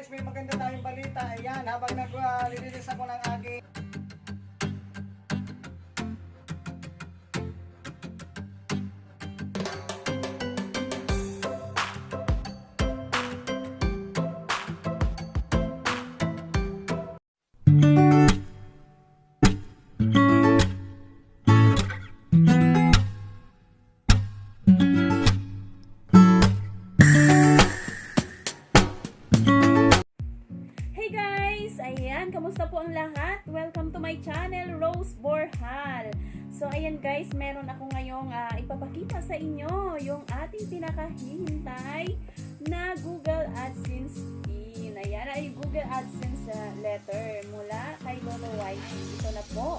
guys, may maganda tayong balita. Ayan, habang nag-release ako ng aking ayan, kamusta po ang lahat? Welcome to my channel, Rose Borjal. So, ayan guys, meron ako ngayong ipapakita sa inyo yung ating pinakahihintay na Google AdSense pin. Ayan, ay Google AdSense letter mula kay Lolo YT. Ito na po.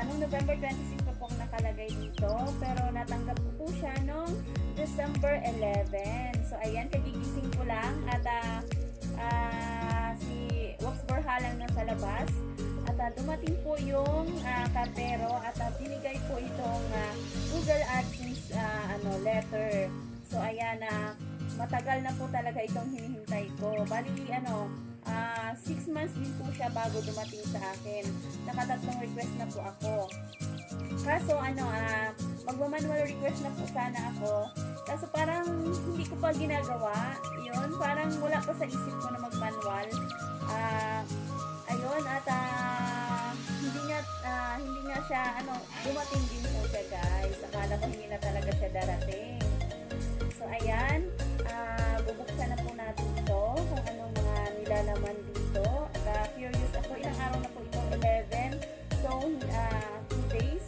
Noong November 26 pa po nakalagay dito, pero natanggap ko po siya noong December 11. So, ayan, kagigising ko lang at si Rose Borjal lang nasa labas at dumating po yung kartero at binigay po itong Google AdSense letter. So ayan, matagal na po talaga itong hinihintay ko. Bali 6 months din po siya bago dumating sa akin. Nakatatlong request na po ako. Kaso magma-manual request na po sana ako. Kaso parang hindi ko pa ginagawa. Yun, parang wala pa sa isip ko na mag-manual. Ayun, at hindi nga siya, dumating din po siya guys. Akala ko hindi na talaga siya darating. So, ayan, bubuksan na po natin ito, kung anong mga nilalaman dito. At curious ako, ilang araw na po ito, 11. So, 2 days.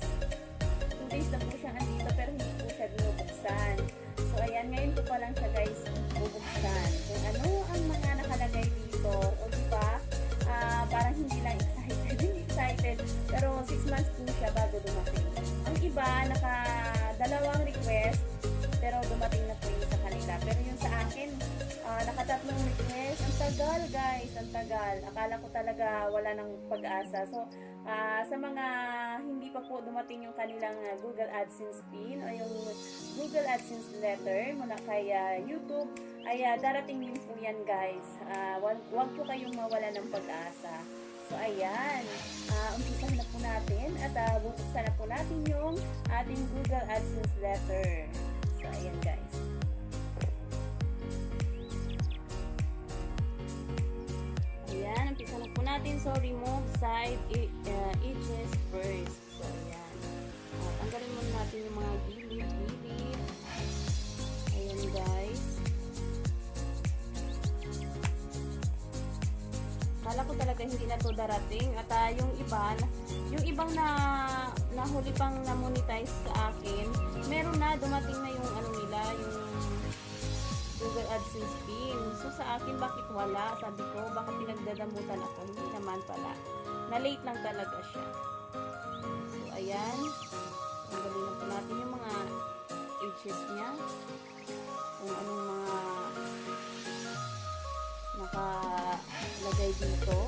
2 days na po siya andito, pero hindi po siya binubuksan. So, ayan, ngayon po pa lang siya guys, bubuksan. Kung ano ang mga nakalagay dito, o diba, parang hindi lang excited, pero 6 months po siya bago dumating. Ang iba, naka-2 request, pero dumating na po yun sa kanila. Pero yung sa akin, naka-3 request. Ang tagal guys, ang tagal. Akala ko talaga wala ng pag-asa. So, sa mga hindi pa po dumating yung kanilang Google AdSense pin o yung Google AdSense letter mula kay YouTube, ay darating din po yan guys. Wag po kayong mawala ng pag-asa. So ayan, umpisahan na po natin at bubuksan na po natin yung ating Google AdSense letter. So ayan guys. Ayan, umpisa na po natin. So remove side edges first. So ayan. Tanggalin muna natin yung mga gilid. Ayan guys. Kala ko talaga hindi na to darating at yung ibang nahuli pang na-monetize sa akin, meron na, dumating na yung nila, yung Google AdSense pin. So sa akin, bakit wala? Sabi ko, baka pinagdadamutan ako. Hindi naman pala. Na-late lang talaga siya. So ayan, tanggalin na po natin yung mga edges niya. Kung anong mga nakalagay dito.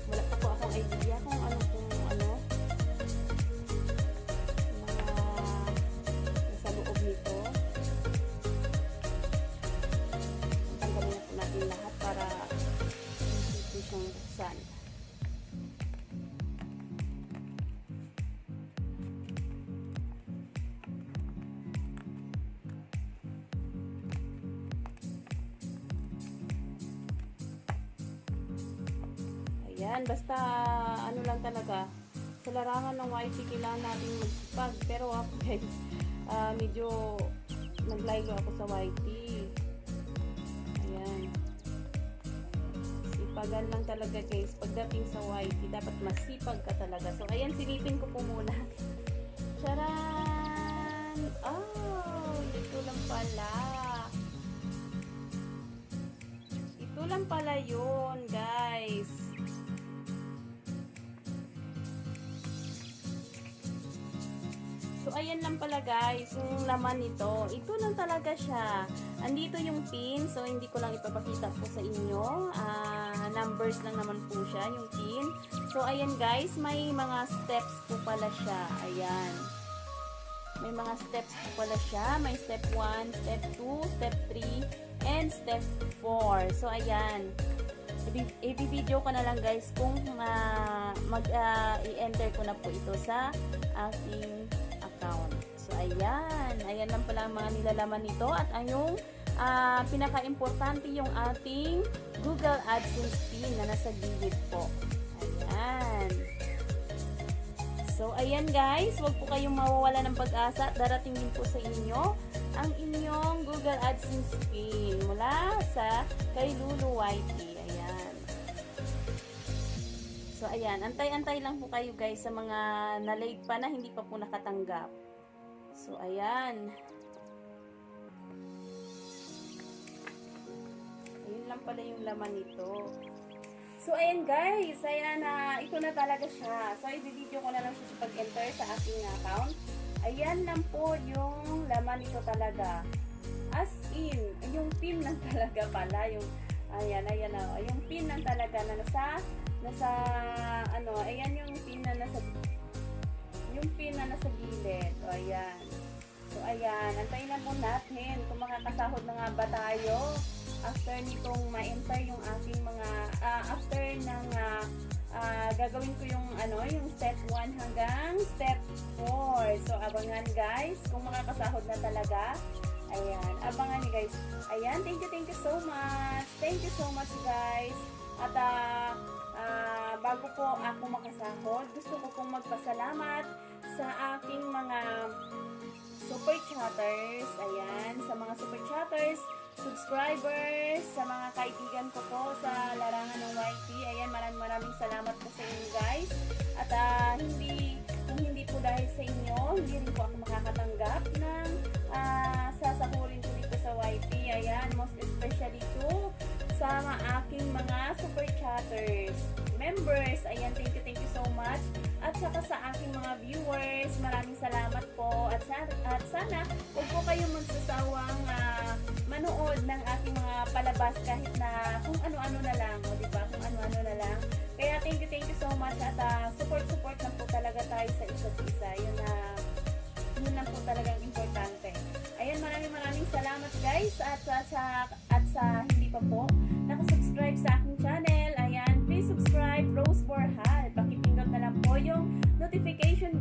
Wala pa po akong idea kung ano lahat para hindi siyang buksan. Ayan, basta lang talaga, sa larangan ng YT kailangan natin magsipag. Pero ako guys, medyo nag-live ako sa YT. Ayan. Sipagan lang talaga guys. Pagdating sa YT, dapat masipag ka talaga. So, ayan, silipin ko po muna. Charan! Oh, ito lang pala. Ito lang pala yun, guys. So, ayan lang pala guys, yung laman nito. Ito lang talaga siya. Andito yung pin, so hindi ko lang ipapakita po sa inyo. Numbers lang naman po siya, yung pin. So, ayan guys, may mga steps po pala siya. Ayan. May mga steps po pala siya. May step 1, step 2, step 3, and step 4. So, ayan. I-video ko na lang guys kung i-enter ko na po ito sa aking account. So, ayan. Ayan lang pala ang mga nilalaman nito. At yung pinaka-importante yung ating Google AdSense pin na nasa gilid po. Ayan. So, ayan guys. Huwag po kayong mawawala ng pag-asa. Darating din po sa inyo ang inyong Google AdSense pin mula sa kay Lulu YT. Ayan. So, ayan. Antay-antay lang po kayo guys sa mga na-late pa na hindi pa po nakatanggap. So, ayan. Ayun lang pala yung laman nito. So, ayan guys. Ayan na. Ito na talaga siya. So, i-video ko na lang siya sa pag-enter sa aking account. Ayan lang po yung laman nito talaga. As in, yung pin lang talaga pala. Yung, ayan na. Yung pin lang talaga na nasa ayan yung pin na nasa gilid. O, ayan. So, ayan. Antayin na po natin kung makakasahod na nga ba tayo after nitong ma-enter yung aking mga, after ng gagawin ko yung, yung step 1 hanggang step 4. So, abangan guys kung makakasahod na talaga. Ayan. Abangan niyo guys. Ayan. Thank you so much. Thank you so much guys. At, bago po ako makasahod, gusto ko pong magpasalamat sa aking mga super chatters. Ayan, sa mga super chatters, subscribers, sa mga kaibigan ko po sa larangan ng YT. Ayan, maraming salamat po sa inyo guys. At kung hindi po dahil sa inyo, hindi rin po ako makakatanggap ng sasahurin ko dito sa YT. Ayan, most especially to sa aking mga super chatters members. Ayan, thank you so much. At saka sa aking mga viewers, maraming salamat po. At sana, huwag po kayong magsasawang manood ng aking mga palabas kahit na kung ano-ano na lang. O, diba? Kung ano-ano na lang. Kaya thank you so much. At support lang po talaga tayo sa isa't isa. Yun lang po talagang importante. Ayan, maraming salamat guys. At sa hindi pa po nakasubscribe sa aking channel, ayan, please subscribe, Rose Borjal. Pakipindot na lang po yung notification